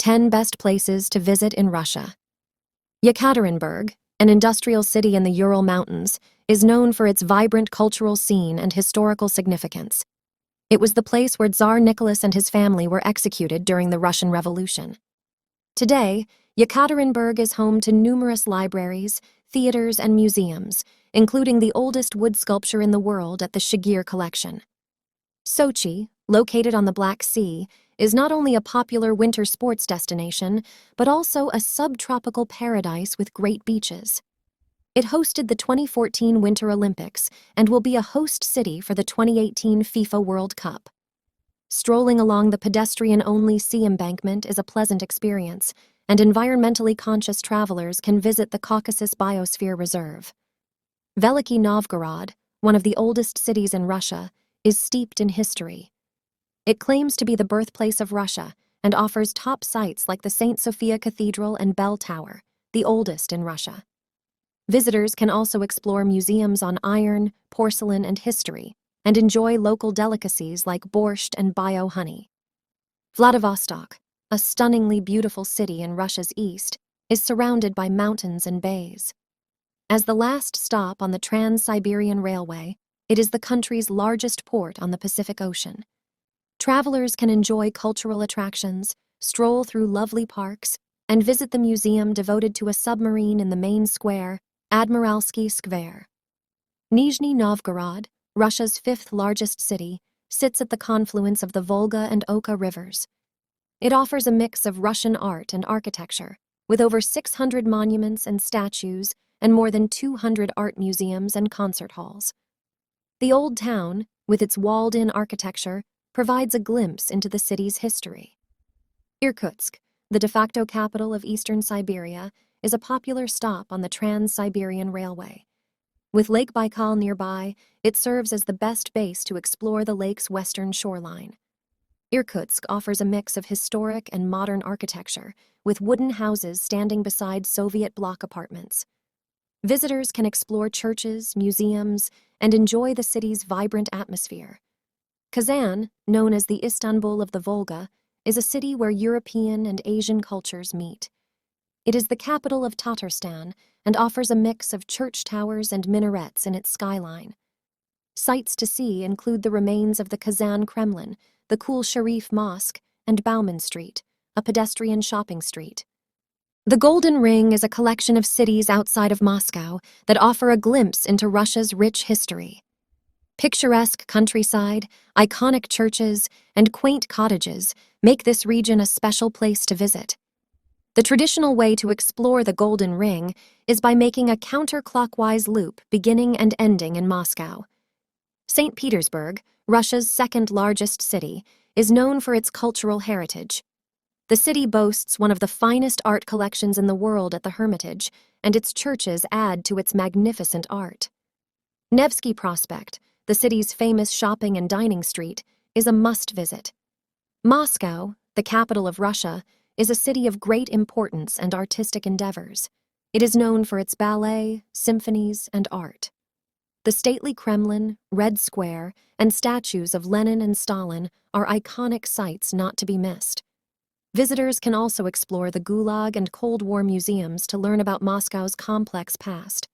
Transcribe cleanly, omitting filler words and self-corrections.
10 Best Places to Visit in Russia. Yekaterinburg, an industrial city in the Ural Mountains, is known for its vibrant cultural scene and historical significance. It was the place where Tsar Nicholas and his family were executed during the Russian Revolution. Today, Yekaterinburg is home to numerous libraries, theaters, and museums, including the oldest wood sculpture in the world at the Shigir Collection. Sochi, located on the Black Sea, is not only a popular winter sports destination, but also a subtropical paradise with great beaches. It hosted the 2014 Winter Olympics and will be a host city for the 2018 FIFA World Cup. Strolling along the pedestrian-only sea embankment is a pleasant experience, and environmentally conscious travelers can visit the Caucasus Biosphere Reserve. Veliki Novgorod, one of the oldest cities in Russia, is steeped in history. It claims to be the birthplace of Russia and offers top sites like the St. Sophia Cathedral and Bell Tower, the oldest in Russia. Visitors can also explore museums on iron, porcelain, and history, and enjoy local delicacies like borscht and bio honey. Vladivostok, a stunningly beautiful city in Russia's east, is surrounded by mountains and bays. As the last stop on the Trans-Siberian Railway, it is the country's largest port on the Pacific Ocean. Travelers can enjoy cultural attractions, stroll through lovely parks, and visit the museum devoted to a submarine in the main square, Admiralsky Square. Nizhny Novgorod, Russia's fifth largest city, sits at the confluence of the Volga and Oka rivers. It offers a mix of Russian art and architecture, with over 600 monuments and statues and more than 200 art museums and concert halls. The Old Town, with its walled-in architecture, provides a glimpse into the city's history. Irkutsk, the de facto capital of eastern Siberia, is a popular stop on the Trans-Siberian Railway. With Lake Baikal nearby, it serves as the best base to explore the lake's western shoreline. Irkutsk offers a mix of historic and modern architecture, with wooden houses standing beside Soviet bloc apartments. Visitors can explore churches, museums, and enjoy the city's vibrant atmosphere. Kazan, known as the Istanbul of the Volga, is a city where European and Asian cultures meet. It is the capital of Tatarstan and offers a mix of church towers and minarets in its skyline. Sights to see include the remains of the Kazan Kremlin, the Kul Sharif Mosque, and Bauman Street, a pedestrian shopping street. The Golden Ring is a collection of cities outside of Moscow that offer a glimpse into Russia's rich history. Picturesque countryside, iconic churches, and quaint cottages make this region a special place to visit. The traditional way to explore the Golden Ring is by making a counterclockwise loop beginning and ending in Moscow. St. Petersburg, Russia's second-largest city, is known for its cultural heritage. The city boasts one of the finest art collections in the world at the Hermitage, and its churches add to its magnificent art. Nevsky Prospect, the city's famous shopping and dining street, is a must-visit. Moscow, the capital of Russia, is a city of great importance and artistic endeavors. It is known for its ballet, symphonies, and art. The stately Kremlin, Red Square, and statues of Lenin and Stalin are iconic sights not to be missed. Visitors can also explore the Gulag and Cold War museums to learn about Moscow's complex past.